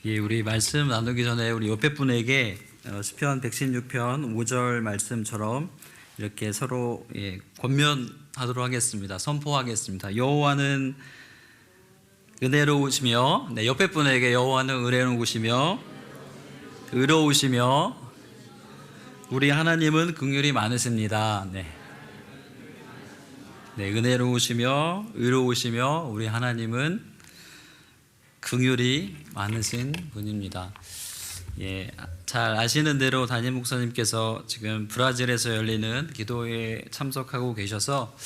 예, 우리 말씀 나누기 전에 우리 옆에 분에게 시편 116편 5절 말씀처럼 이렇게 서로 권면하도록 하겠습니다. 선포하겠습니다. 여호와는 은혜로우시며, 옆에 분에게 여호와는 은혜로우시며 의로우시며 우리 하나님은 긍휼이 많으십니다. 은혜로우시며 의로우시며 우리 하나님은 긍휼이 많으신 분입니다. 잘 아시는 대로 담임 목사님께서 지금 브라질에서 열리는 기도회에 참석하고 계셔서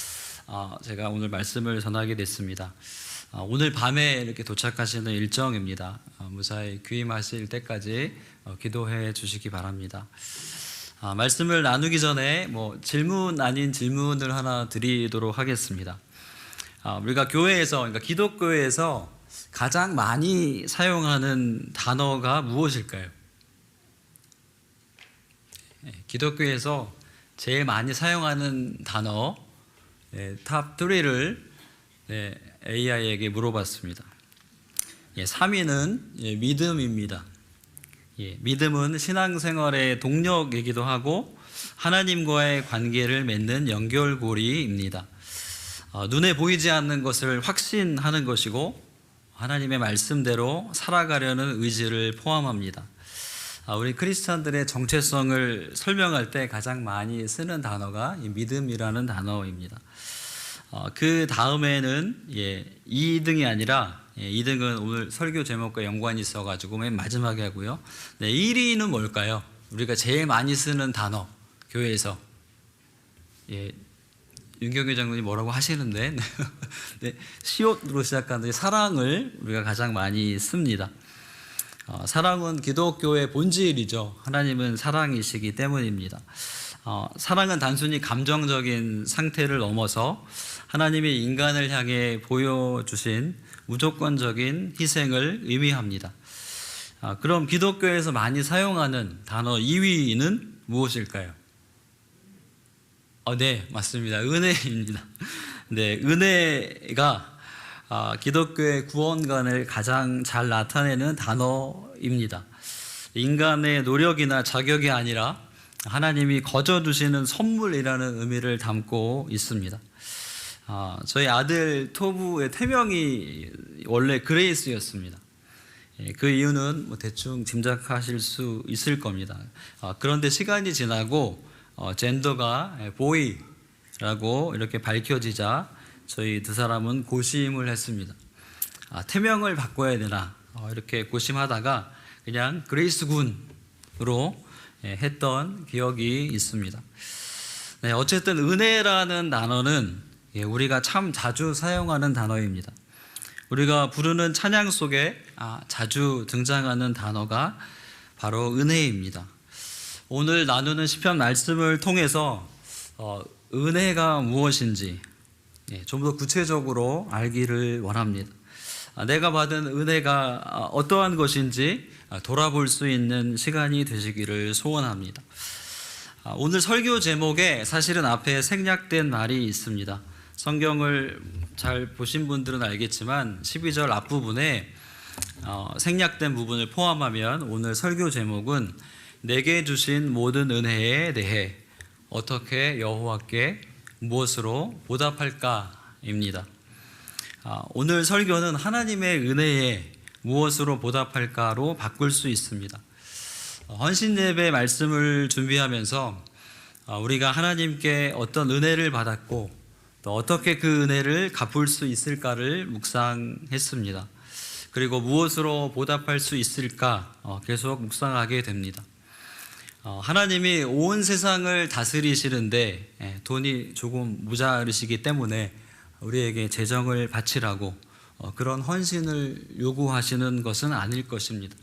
제가 오늘 말씀을 전하게 됐습니다. 오늘 밤에 이렇게 도착하시는 일정입니다. 무사히 귀임하실 때까지 기도해 주시기 바랍니다. 말씀을 나누기 전에 질문 아닌 질문을 하나 드리도록 하겠습니다. 우리가 교회에서, 그러니까 기독교회에서 가장 많이 사용하는 단어가 무엇일까요? 기독교에서 제일 많이 사용하는 단어 탑 3를 AI에게 물어봤습니다. 3위는 믿음입니다. 믿음은 신앙생활의 동력이기도 하고 하나님과의 관계를 맺는 연결고리입니다. 눈에 보이지 않는 것을 확신하는 것이고 하나님의 말씀대로 살아가려는 의지를 포함합니다. 우리 크리스찬들의 정체성을 설명할 때 가장 많이 쓰는 단어가 이 믿음이라는 단어입니다. 그 다음에는 2등이 아니라 2등은 오늘 설교 제목과 연관이 있어가지고 맨 마지막에 하고요. 1위는 뭘까요? 우리가 제일 많이 쓰는 단어 교회에서 윤경규 장로님 뭐라고 하시는데 시옷으로 시작하는 사랑을 우리가 가장 많이 씁니다. 사랑은 기독교의 본질이죠. 하나님은 사랑이시기 때문입니다. 사랑은 단순히 감정적인 상태를 넘어서 하나님이 인간을 향해 보여주신 무조건적인 희생을 의미합니다. 그럼 기독교에서 많이 사용하는 단어 2위는 무엇일까요? 네, 맞습니다. 은혜입니다. 은혜가 기독교의 구원관을 가장 잘 나타내는 단어입니다. 인간의 노력이나 자격이 아니라 하나님이 거저 주시는 선물이라는 의미를 담고 있습니다. 저희 아들 토부의 태명이 원래 그레이스였습니다. 그 이유는 대충 짐작하실 수 있을 겁니다. 그런데 시간이 지나고 젠더가 보이라고 이렇게 밝혀지자 저희 두 사람은 고심을 했습니다. 태명을 바꿔야 되나 이렇게 고심하다가 그냥 그레이스 군으로 했던 기억이 있습니다. 어쨌든 은혜라는 단어는 우리가 참 자주 사용하는 단어입니다. 우리가 부르는 찬양 속에 자주 등장하는 단어가 바로 은혜입니다. 오늘 나누는 시편 말씀을 통해서 은혜가 무엇인지 좀 더 구체적으로 알기를 원합니다. 내가 받은 은혜가 어떠한 것인지 돌아볼 수 있는 시간이 되시기를 소원합니다. 오늘 설교 제목에 사실은 앞에 생략된 말이 있습니다. 성경을 잘 보신 분들은 알겠지만 12절 앞부분에 생략된 부분을 포함하면 오늘 설교 제목은 내게 주신 모든 은혜에 대해 어떻게 여호와께 무엇으로 보답할까입니다. 오늘 설교는 하나님의 은혜에 무엇으로 보답할까로 바꿀 수 있습니다. 헌신 예배 말씀을 준비하면서 우리가 하나님께 어떤 은혜를 받았고 또 어떻게 그 은혜를 갚을 수 있을까를 묵상했습니다. 그리고 무엇으로 보답할 수 있을까 계속 묵상하게 됩니다. 하나님이 온 세상을 다스리시는데 돈이 조금 모자르시기 때문에 우리에게 재정을 바치라고 그런 헌신을 요구하시는 것은 아닐 것입니다.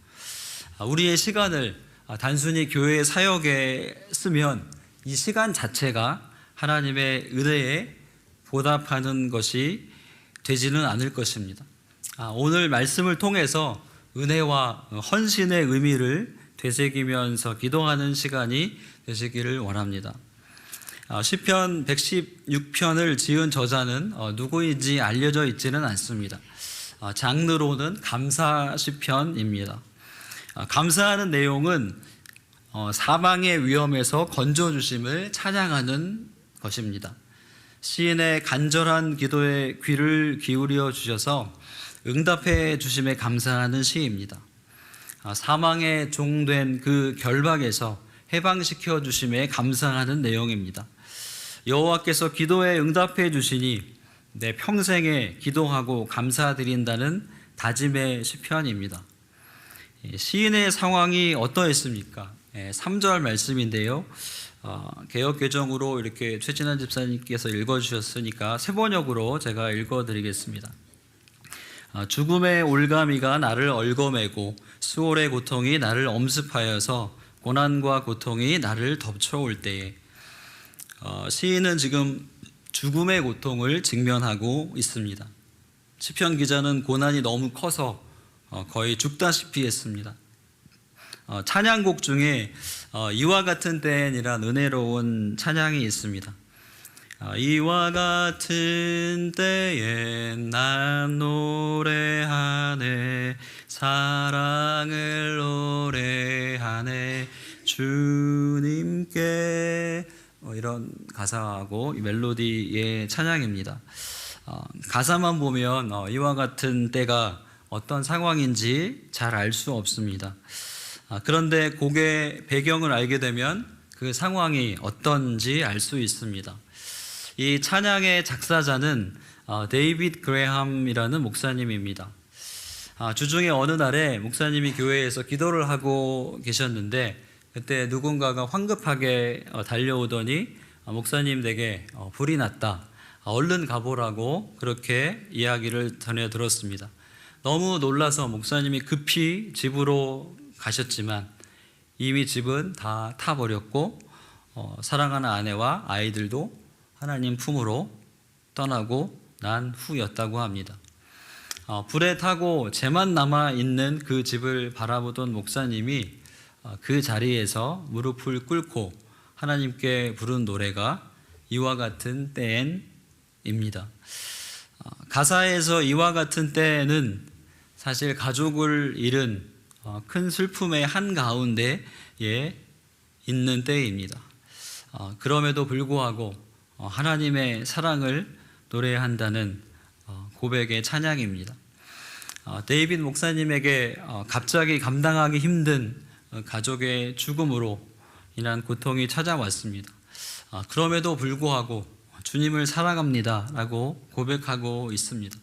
우리의 시간을 단순히 교회 사역에 쓰면 이 시간 자체가 하나님의 은혜에 보답하는 것이 되지는 않을 것입니다. 오늘 말씀을 통해서 은혜와 헌신의 의미를 되새기면서 기도하는 시간이 되시기를 원합니다. 시편 116편을 지은 저자는 누구인지 알려져 있지는 않습니다. 장르로는 감사 시편입니다. 감사하는 내용은 사망의 위험에서 건져주심을 찬양하는 것입니다. 시인의 간절한 기도에 귀를 기울여 주셔서 응답해 주심에 감사하는 시입니다. 사망의 종된 그 결박에서 해방시켜 주심에 감사하는 내용입니다. 여호와께서 기도에 응답해 주시니 내 평생에 기도하고 감사드린다는 다짐의 시편입니다. 시인의 상황이 어떠했습니까? 3절 말씀인데요. 개역개정으로 이렇게 최진환 집사님께서 읽어주셨으니까 세번역으로 제가 읽어드리겠습니다. 죽음의 올가미가 나를 얽어매고 수월의 고통이 나를 엄습하여서 고난과 고통이 나를 덮쳐올 때에, 시인은 지금 죽음의 고통을 직면하고 있습니다. 시편 기자는 고난이 너무 커서 거의 죽다시피 했습니다. 찬양곡 중에 이와 같은 때엔이란 은혜로운 찬양이 있습니다. 이와 같은 때엔 난 노래하네, 사랑을 노래하네, 주님께, 이런 가사하고 멜로디의 찬양입니다. 가사만 보면 이와 같은 때가 어떤 상황인지 잘 알 수 없습니다. 그런데 곡의 배경을 알게 되면 그 상황이 어떤지 알 수 있습니다. 이 찬양의 작사자는 데이빗 그레함이라는 목사님입니다. 주중에 어느 날에 목사님이 교회에서 기도를 하고 계셨는데, 그때 누군가가 황급하게 달려오더니 목사님 댁에 불이 났다, 얼른 가보라고 그렇게 이야기를 전해 들었습니다. 너무 놀라서 목사님이 급히 집으로 가셨지만 이미 집은 다 타버렸고 사랑하는 아내와 아이들도 하나님 품으로 떠나고 난 후였다고 합니다. 불에 타고 재만 남아있는 그 집을 바라보던 목사님이 그 자리에서 무릎을 꿇고 하나님께 부른 노래가 이와 같은 때엔입니다. 가사에서 이와 같은 때는 사실 가족을 잃은 큰 슬픔의 한가운데에 있는 때입니다. 그럼에도 불구하고 하나님의 사랑을 노래한다는 고백의 찬양입니다. 데이빗 목사님에게 갑자기 감당하기 힘든 가족의 죽음으로 인한 고통이 찾아왔습니다. 그럼에도 불구하고 주님을 사랑합니다 라고 고백하고 있습니다.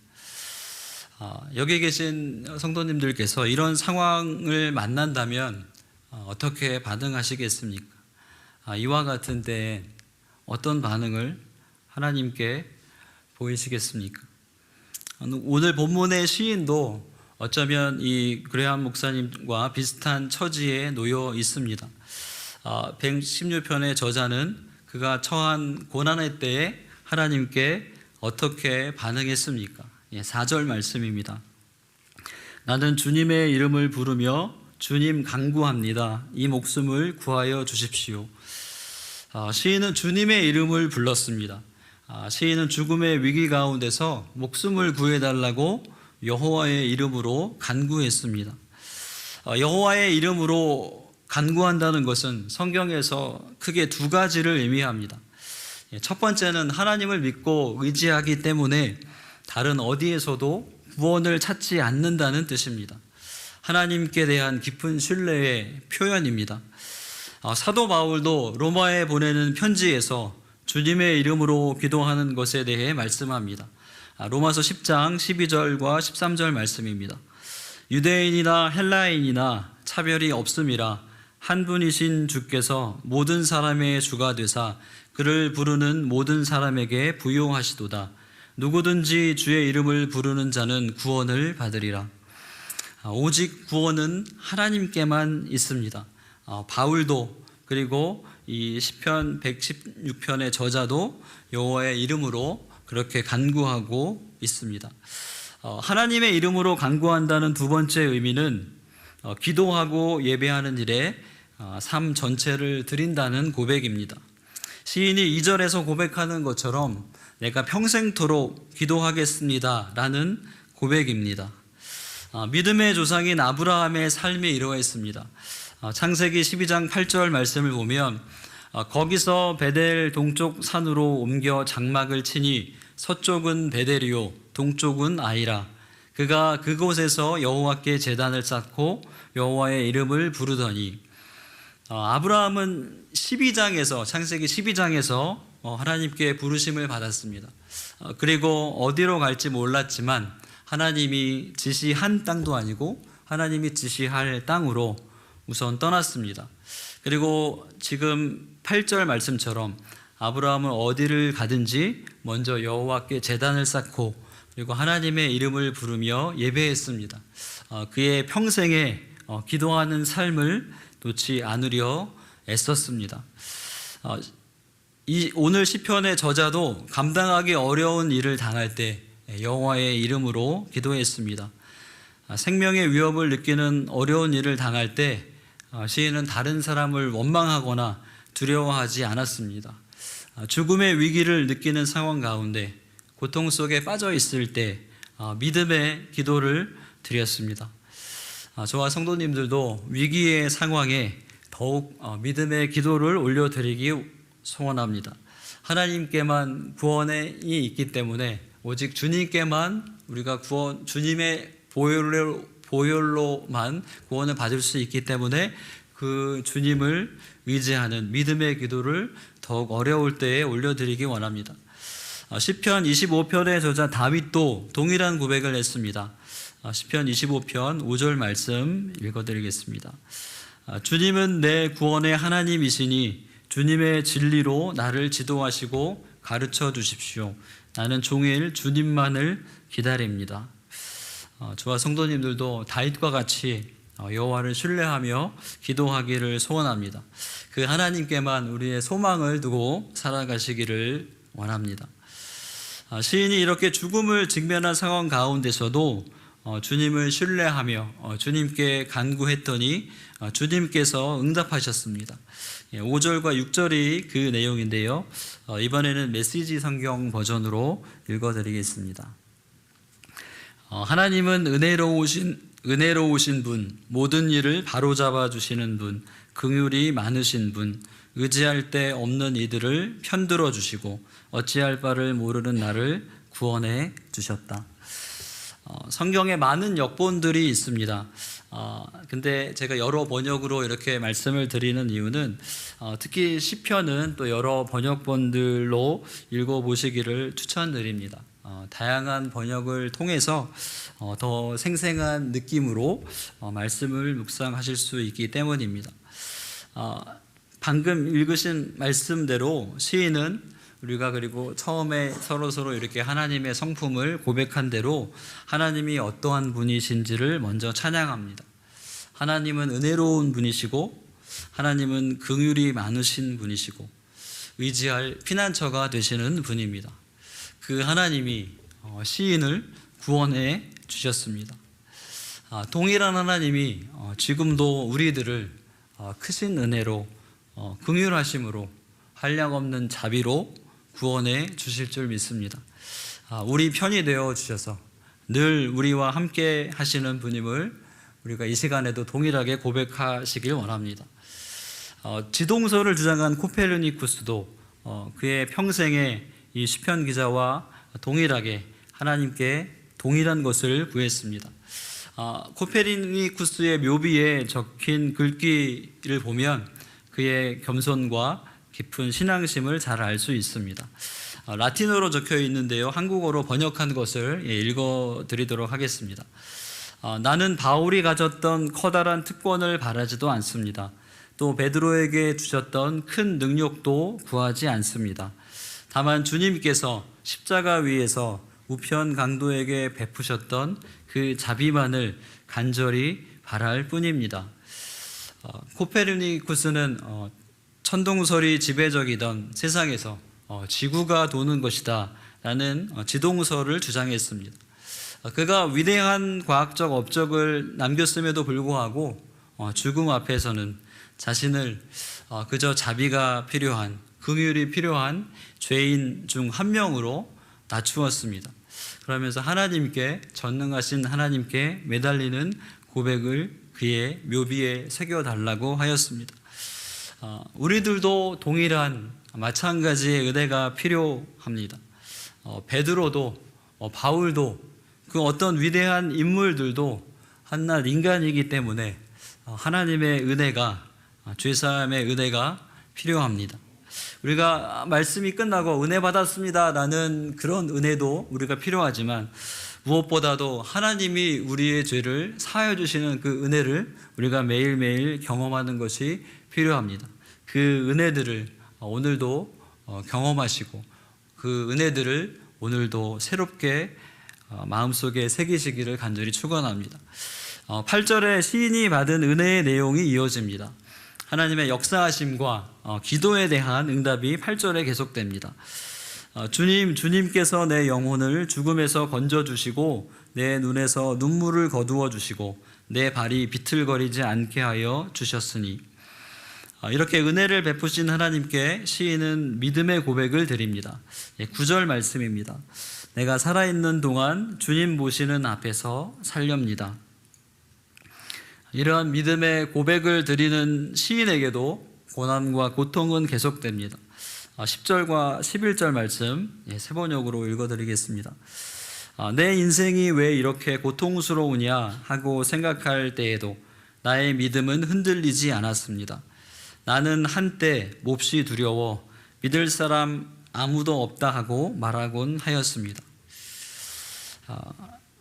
여기 계신 성도님들께서 이런 상황을 만난다면 어떻게 반응하시겠습니까? 이와 같은 때에 어떤 반응을 하나님께 보이시겠습니까? 오늘 본문의 시인도 어쩌면 이 그레함 목사님과 비슷한 처지에 놓여 있습니다. 116편의 저자는 그가 처한 고난의 때에 하나님께 어떻게 반응했습니까? 4절 말씀입니다. 나는 주님의 이름을 부르며 주님 간구합니다. 이 목숨을 구하여 주십시오. 시인은 주님의 이름을 불렀습니다. 시인은 죽음의 위기 가운데서 목숨을 구해달라고 여호와의 이름으로 간구했습니다. 여호와의 이름으로 간구한다는 것은 성경에서 크게 두 가지를 의미합니다. 첫 번째는 하나님을 믿고 의지하기 때문에 다른 어디에서도 구원을 찾지 않는다는 뜻입니다. 하나님께 대한 깊은 신뢰의 표현입니다. 사도 바울도 로마에 보내는 편지에서 주님의 이름으로 기도하는 것에 대해 말씀합니다. 로마서 10장 12절과 13절 말씀입니다. 유대인이나 헬라인이나 차별이 없음이라 한 분이신 주께서 모든 사람의 주가 되사 그를 부르는 모든 사람에게 부요하시도다. 누구든지 주의 이름을 부르는 자는 구원을 받으리라. 오직 구원은 하나님께만 있습니다. 바울도 그리고 이 시편 116편의 저자도 여호와의 이름으로 그렇게 간구하고 있습니다. 하나님의 이름으로 간구한다는 두 번째 의미는 기도하고 예배하는 일에 삶 전체를 드린다는 고백입니다. 시인이 2절에서 고백하는 것처럼 내가 평생토록 기도하겠습니다 라는 고백입니다. 믿음의 조상인 아브라함의 삶이 이러했습니다. 창세기 12장 8절 말씀을 보면 거기서 베델 동쪽 산으로 옮겨 장막을 치니 서쪽은 베델이요 동쪽은 아이라. 그가 그곳에서 여호와께 제단을 쌓고 여호와의 이름을 부르더니. 아브라함은 창세기 12장에서 하나님께 부르심을 받았습니다. 그리고 어디로 갈지 몰랐지만 하나님이 지시한 땅도 아니고 하나님이 지시할 땅으로 우선 떠났습니다. 그리고 지금 8절 말씀처럼 아브라함은 어디를 가든지 먼저 여호와께 제단을 쌓고 그리고 하나님의 이름을 부르며 예배했습니다. 그의 평생에 기도하는 삶을 놓지 않으려 애썼습니다. 오늘 시편의 저자도 감당하기 어려운 일을 당할 때 여호와의 이름으로 기도했습니다. 생명의 위협을 느끼는 어려운 일을 당할 때 시인은 다른 사람을 원망하거나 두려워하지 않았습니다. 죽음의 위기를 느끼는 상황 가운데 고통 속에 빠져 있을 때 믿음의 기도를 드렸습니다. 저와 성도님들도 위기의 상황에 더욱 믿음의 기도를 올려드리기 소원합니다. 하나님께만 구원이 있기 때문에 오직 주님께만 우리가 주님의 보혈로만 구원을 받을 수 있기 때문에 그 주님을 의지하는 믿음의 기도를 더욱 어려울 때에 올려드리기 원합니다. 시편 25편의 저자 다윗도 동일한 고백을 했습니다. 시편 25편 5절 말씀 읽어드리겠습니다. 주님은 내 구원의 하나님이시니 주님의 진리로 나를 지도하시고 가르쳐 주십시오. 나는 종일 주님만을 기다립니다. 저와 성도님들도 다윗과 같이 여호와를 신뢰하며 기도하기를 소원합니다. 그 하나님께만 우리의 소망을 두고 살아가시기를 원합니다. 시인이 이렇게 죽음을 직면한 상황 가운데서도 주님을 신뢰하며 주님께 간구했더니 주님께서 응답하셨습니다. 5절과 6절이 그 내용인데요. 이번에는 메시지 성경 버전으로 읽어드리겠습니다. 하나님은 은혜로우신 분, 모든 일을 바로잡아 주시는 분, 긍휼이 많으신 분, 의지할 데 없는 이들을 편들어 주시고 어찌할 바를 모르는 나를 구원해 주셨다. 성경에 많은 역본들이 있습니다. 근데 제가 여러 번역으로 이렇게 말씀을 드리는 이유는 특히 시편은 또 여러 번역본들로 읽어보시기를 추천드립니다. 다양한 번역을 통해서 더 생생한 느낌으로 말씀을 묵상하실 수 있기 때문입니다. 방금 읽으신 말씀대로 시인은 우리가 그리고 처음에 서로 이렇게 하나님의 성품을 고백한 대로 하나님이 어떠한 분이신지를 먼저 찬양합니다. 하나님은 은혜로운 분이시고 하나님은 긍휼이 많으신 분이시고 의지할 피난처가 되시는 분입니다. 그 하나님이 시인을 구원해 주셨습니다. 동일한 하나님이 지금도 우리들을 크신 은혜로 긍휼하심으로 한량없는 자비로 구원해 주실 줄 믿습니다. 우리 편이 되어 주셔서 늘 우리와 함께 하시는 분임을 우리가 이 시간에도 동일하게 고백하시길 원합니다. 지동서를 주장한 코페르니쿠스도 그의 평생에 이 시편 기자와 동일하게 하나님께 동일한 것을 구했습니다. 코페르니쿠스의 묘비에 적힌 글귀를 보면 그의 겸손과 깊은 신앙심을 잘 알 수 있습니다. 라틴어로 적혀 있는데요. 한국어로 번역한 것을 읽어드리도록 하겠습니다. 나는 바울이 가졌던 커다란 특권을 바라지도 않습니다. 또 베드로에게 주셨던 큰 능력도 구하지 않습니다. 다만 주님께서 십자가 위에서 우편 강도에게 베푸셨던 그 자비만을 간절히 바랄 뿐입니다. 코페르니쿠스는 천동설이 지배적이던 세상에서 지구가 도는 것이다 라는 지동설을 주장했습니다. 그가 위대한 과학적 업적을 남겼음에도 불구하고 죽음 앞에서는 자신을 그저 자비가 필요한 긍휼이 필요한 죄인 중 한 명으로 낮추었습니다. 그러면서 하나님께, 전능하신 하나님께 매달리는 고백을 그의 묘비에 새겨달라고 하였습니다. 우리들도 동일한 마찬가지의 은혜가 필요합니다. 베드로도 바울도 그 어떤 위대한 인물들도 한낱 인간이기 때문에 하나님의 은혜가, 죄사함의 은혜가 필요합니다. 우리가 말씀이 끝나고 은혜 받았습니다 라는 그런 은혜도 우리가 필요하지만, 무엇보다도 하나님이 우리의 죄를 사하여 주시는 그 은혜를 우리가 매일매일 경험하는 것이 필요합니다. 그 은혜들을 오늘도 경험하시고 그 은혜들을 오늘도 새롭게 마음속에 새기시기를 간절히 축원합니다. 8절에 시인이 받은 은혜의 내용이 이어집니다. 하나님의 역사하심과 기도에 대한 응답이 8절에 계속됩니다. 주님께서 내 영혼을 죽음에서 건져주시고 내 눈에서 눈물을 거두어 주시고 내 발이 비틀거리지 않게 하여 주셨으니. 이렇게 은혜를 베푸신 하나님께 시인은 믿음의 고백을 드립니다. 9절 말씀입니다. 내가 살아있는 동안 주님 보시는 앞에서 살렵니다. 이러한 믿음의 고백을 드리는 시인에게도 고난과 고통은 계속됩니다. 10절과 11절 말씀 세 번역으로 읽어드리겠습니다. 내 인생이 왜 이렇게 고통스러우냐 하고 생각할 때에도 나의 믿음은 흔들리지 않았습니다. 나는 한때 몹시 두려워 믿을 사람 아무도 없다 하고 말하곤 하였습니다.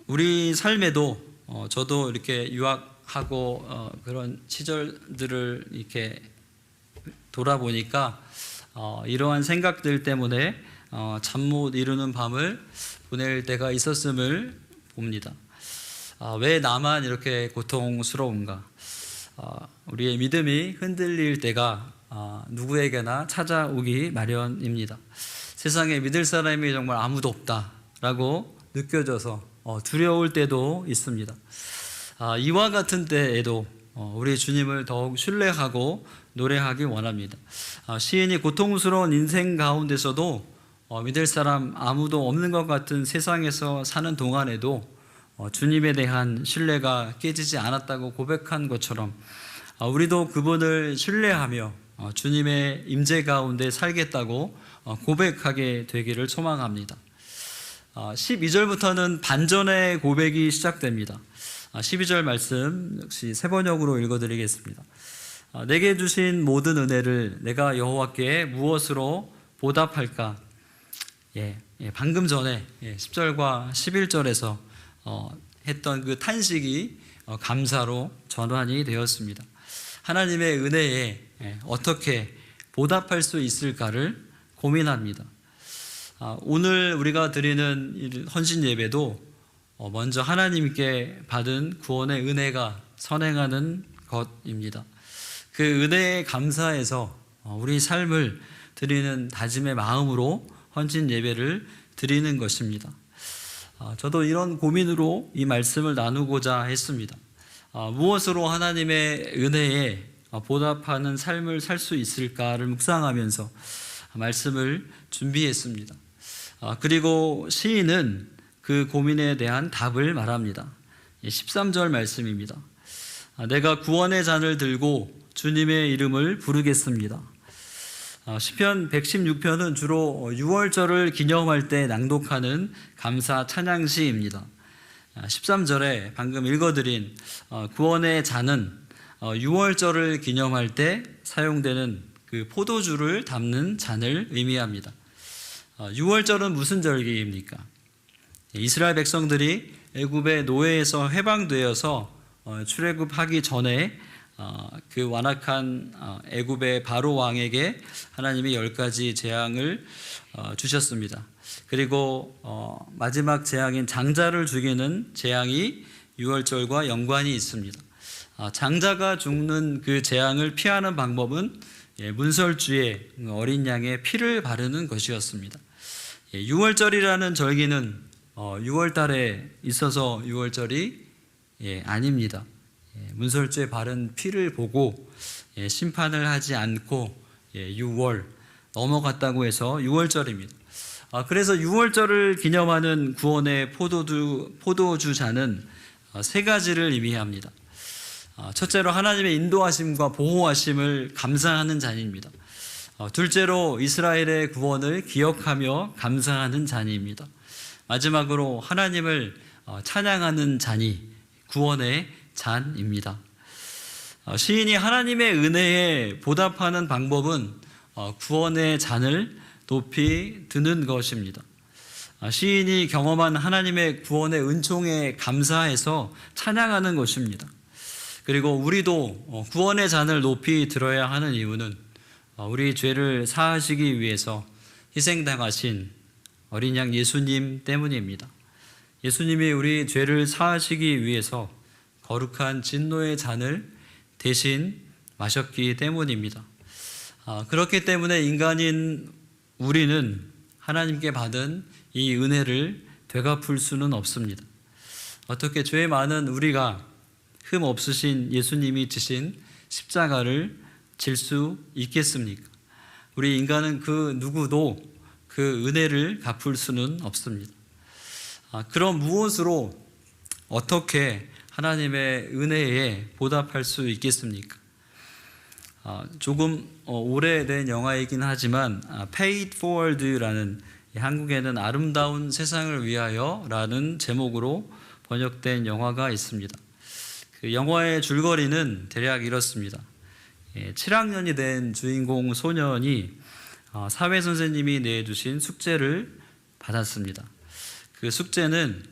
우리 삶에도 저도 이렇게 유학하고 그런 시절들을 이렇게 돌아보니까 이러한 생각들 때문에 잠 못 이루는 밤을 보낼 때가 있었음을 봅니다. 왜 나만 이렇게 고통스러운가? 우리의 믿음이 흔들릴 때가 누구에게나 찾아오기 마련입니다. 세상에 믿을 사람이 정말 아무도 없다라고 느껴져서 두려울 때도 있습니다. 이와 같은 때에도 우리 주님을 더욱 신뢰하고 노래하기 원합니다. 시인이 고통스러운 인생 가운데서도 믿을 사람 아무도 없는 것 같은 세상에서 사는 동안에도 주님에 대한 신뢰가 깨지지 않았다고 고백한 것처럼 우리도 그분을 신뢰하며 주님의 임재 가운데 살겠다고 고백하게 되기를 소망합니다. 12절부터는 반전의 고백이 시작됩니다. 12절 말씀 역시 세 번역으로 읽어드리겠습니다. 내게 주신 모든 은혜를 내가 여호와께 무엇으로 보답할까? 방금 전에 10절과 11절에서 했던 그 탄식이 감사로 전환이 되었습니다. 하나님의 은혜에 어떻게 보답할 수 있을까를 고민합니다. 오늘 우리가 드리는 헌신 예배도 먼저 하나님께 받은 구원의 은혜가 선행하는 것입니다. 그 은혜에 감사해서 우리 삶을 드리는 다짐의 마음으로 헌신 예배를 드리는 것입니다. 저도 이런 고민으로 이 말씀을 나누고자 했습니다. 무엇으로 하나님의 은혜에 보답하는 삶을 살 수 있을까를 묵상하면서 말씀을 준비했습니다. 그리고 시인은 그 고민에 대한 답을 말합니다. 13절 말씀입니다. 내가 구원의 잔을 들고 주님의 이름을 부르겠습니다. 시편 116편은 주로 6월절을 기념할 때 낭독하는 감사 찬양시입니다. 13절에 방금 읽어드린 구원의 잔은 6월절을 기념할 때 사용되는 그 포도주를 담는 잔을 의미합니다. 6월절은 무슨 절기입니까? 이스라엘 백성들이 애굽의 노예에서 해방되어서 출애굽하기 전에 그 완악한 애굽의 바로 왕에게 하나님이 10가지 재앙을 주셨습니다. 그리고 마지막 재앙인 장자를 죽이는 재앙이 6월절과 연관이 있습니다. 장자가 죽는 그 재앙을 피하는 방법은 문설주에 어린 양의 피를 바르는 것이었습니다. 6월절이라는 절기는 6월달에 있어서 6월절이 아닙니다. 문설주에 바른 피를 보고 심판을 하지 않고 6월 넘어갔다고 해서 6월절입니다. 그래서 6월절을 기념하는 구원의 포도주 잔은 세 가지를 의미합니다. 첫째로 하나님의 인도하심과 보호하심을 감사하는 잔입니다. 둘째로 이스라엘의 구원을 기억하며 감사하는 잔입니다. 마지막으로 하나님을 찬양하는 잔이 구원의 잔입니다. 시인이 하나님의 은혜에 보답하는 방법은 구원의 잔을 높이 드는 것입니다. 시인이 경험한 하나님의 구원의 은총에 감사해서 찬양하는 것입니다. 그리고 우리도 구원의 잔을 높이 들어야 하는 이유는 우리 죄를 사하시기 위해서 희생당하신 어린 양 예수님 때문입니다. 예수님이 우리 죄를 사하시기 위해서 거룩한 진노의 잔을 대신 마셨기 때문입니다. 그렇기 때문에 인간인 우리는 하나님께 받은 이 은혜를 되갚을 수는 없습니다. 어떻게 죄 많은 우리가 흠 없으신 예수님이 지신 십자가를 질 수 있겠습니까? 우리 인간은 그 누구도 그 은혜를 갚을 수는 없습니다. 그럼 무엇으로 어떻게 하나님의 은혜에 보답할 수 있겠습니까? 조금 오래된 영화이긴 하지만 Paid Forward라는, 한국에는 아름다운 세상을 위하여라는 제목으로 번역된 영화가 있습니다. 그 영화의 줄거리는 대략 이렇습니다. 7학년이 된 주인공 소년이 사회 선생님이 내주신 숙제를 받았습니다. 그 숙제는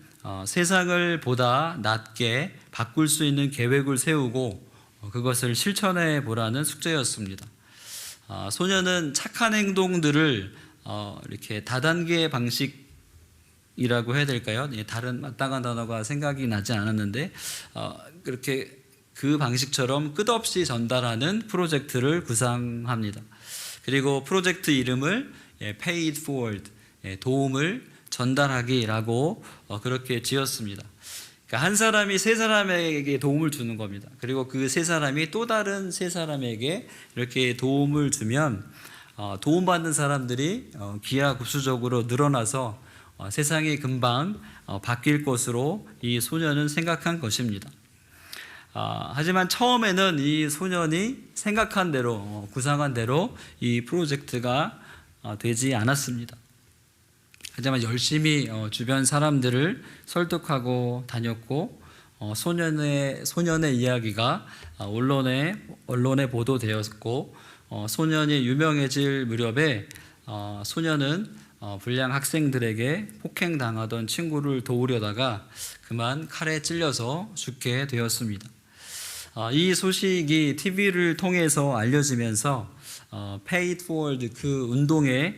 세상을 보다 낮게 바꿀 수 있는 계획을 세우고 그것을 실천해 보라는 숙제였습니다. 소년은 착한 행동들을 이렇게 다단계 방식이라고 해야 될까요? 다른 마땅한 단어가 생각이 나지 않았는데 그렇게 그 방식처럼 끝없이 전달하는 프로젝트를 구상합니다. 그리고 프로젝트 이름을 Paid Forward, 도움을 전달하기라고 그렇게 지었습니다. 그러니까 한 사람이 세 사람에게 도움을 주는 겁니다. 그리고 그 세 사람이 또 다른 세 사람에게 이렇게 도움을 주면 도움받는 사람들이 기하급수적으로 늘어나서 세상이 금방 바뀔 것으로 이 소년은 생각한 것입니다. 하지만 처음에는 이 소년이 생각한 대로, 구상한 대로 이 프로젝트가 되지 않았습니다. 하지만 열심히 주변 사람들을 설득하고 다녔고 소년의 이야기가 언론에 보도되었고 소년이 유명해질 무렵에 소년은 불량 학생들에게 폭행당하던 친구를 도우려다가 그만 칼에 찔려서 죽게 되었습니다. 이 소식이 TV를 통해서 알려지면서 Paid Forward 그 운동에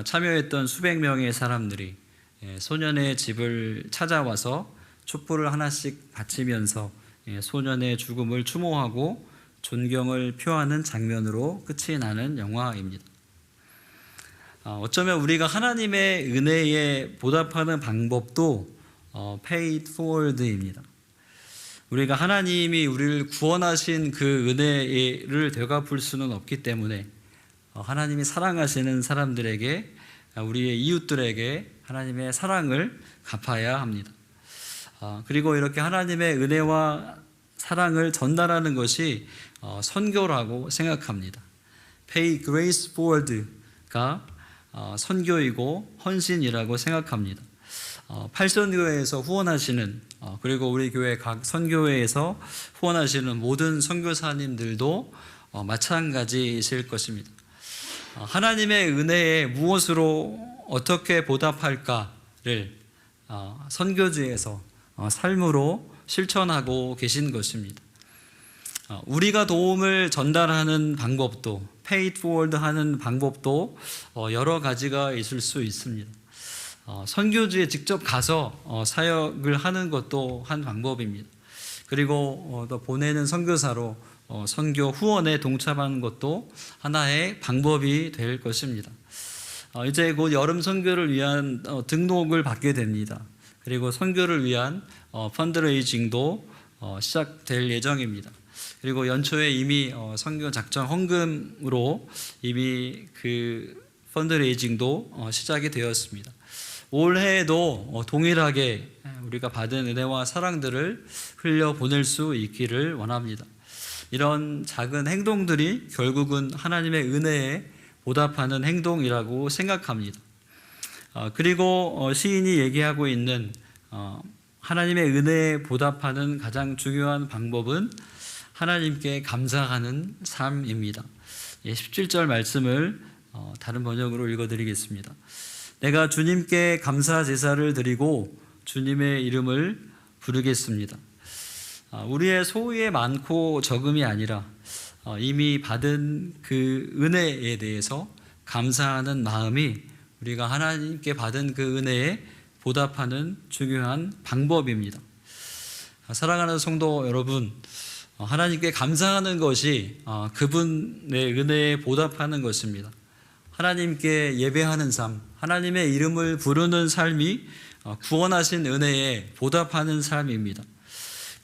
참여했던 수백 명의 사람들이 소년의 집을 찾아와서 촛불을 하나씩 바치면서 소년의 죽음을 추모하고 존경을 표하는 장면으로 끝이 나는 영화입니다. 어쩌면 우리가 하나님의 은혜에 보답하는 방법도 Paid Forward입니다. 우리가 하나님이 우리를 구원하신 그 은혜를 되갚을 수는 없기 때문에 하나님이 사랑하시는 사람들에게, 우리의 이웃들에게 하나님의 사랑을 갚아야 합니다. 그리고 이렇게 하나님의 은혜와 사랑을 전달하는 것이 선교라고 생각합니다. Pay Grace Forward가 선교이고 헌신이라고 생각합니다. 팔선교회에서 후원하시는 그리고 우리 교회 각 선교회에서 후원하시는 모든 선교사님들도 마찬가지이실 것입니다. 하나님의 은혜에 무엇으로 어떻게 보답할까를 선교지에서 삶으로 실천하고 계신 것입니다. 우리가 도움을 전달하는 방법도, Paid Forward 하는 방법도 여러 가지가 있을 수 있습니다. 선교지에 직접 가서 사역을 하는 것도 한 방법입니다. 그리고 또 보내는 선교사로 선교 후원에 동참하는 것도 하나의 방법이 될 것입니다. 이제 곧 여름 선교를 위한 등록을 받게 됩니다. 그리고 선교를 위한 펀드레이징도 시작될 예정입니다. 그리고 연초에 이미 선교 작전 헌금으로 이미 그 펀드레이징도 시작이 되었습니다. 올해에도 동일하게 우리가 받은 은혜와 사랑들을 흘려보낼 수 있기를 원합니다. 이런 작은 행동들이 결국은 하나님의 은혜에 보답하는 행동이라고 생각합니다. 그리고 시인이 얘기하고 있는 하나님의 은혜에 보답하는 가장 중요한 방법은 하나님께 감사하는 삶입니다. 17절 말씀을 다른 번역으로 읽어드리겠습니다. 내가 주님께 감사 제사를 드리고 주님의 이름을 부르겠습니다. 우리의 소유의 많고 적음이 아니라 이미 받은 그 은혜에 대해서 감사하는 마음이 우리가 하나님께 받은 그 은혜에 보답하는 중요한 방법입니다. 사랑하는 성도 여러분, 하나님께 감사하는 것이 그분의 은혜에 보답하는 것입니다. 하나님께 예배하는 삶, 하나님의 이름을 부르는 삶이 구원하신 은혜에 보답하는 삶입니다.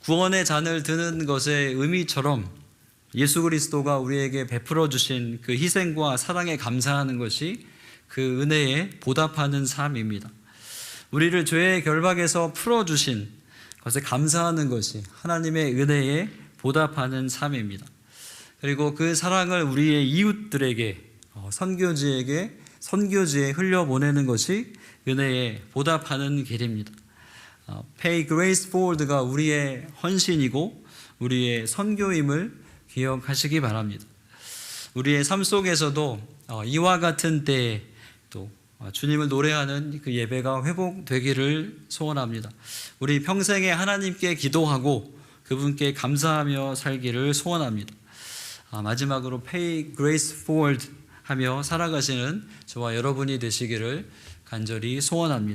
구원의 잔을 드는 것의 의미처럼 예수 그리스도가 우리에게 베풀어 주신 그 희생과 사랑에 감사하는 것이 그 은혜에 보답하는 삶입니다. 우리를 죄의 결박에서 풀어주신 것에 감사하는 것이 하나님의 은혜에 보답하는 삶입니다. 그리고 그 사랑을 우리의 이웃들에게, 선교지에 흘려보내는 것이 은혜에 보답하는 길입니다. Pay Grace Forward가 우리의 헌신이고 우리의 선교임을 기억하시기 바랍니다. 우리의 삶 속에서도 이와 같은 때에 또 주님을 노래하는 그 예배가 회복되기를 소원합니다. 우리 평생에 하나님께 기도하고 그분께 감사하며 살기를 소원합니다. 마지막으로 Pay Grace Forward 하며 살아가시는 저와 여러분이 되시기를 간절히 소원합니다.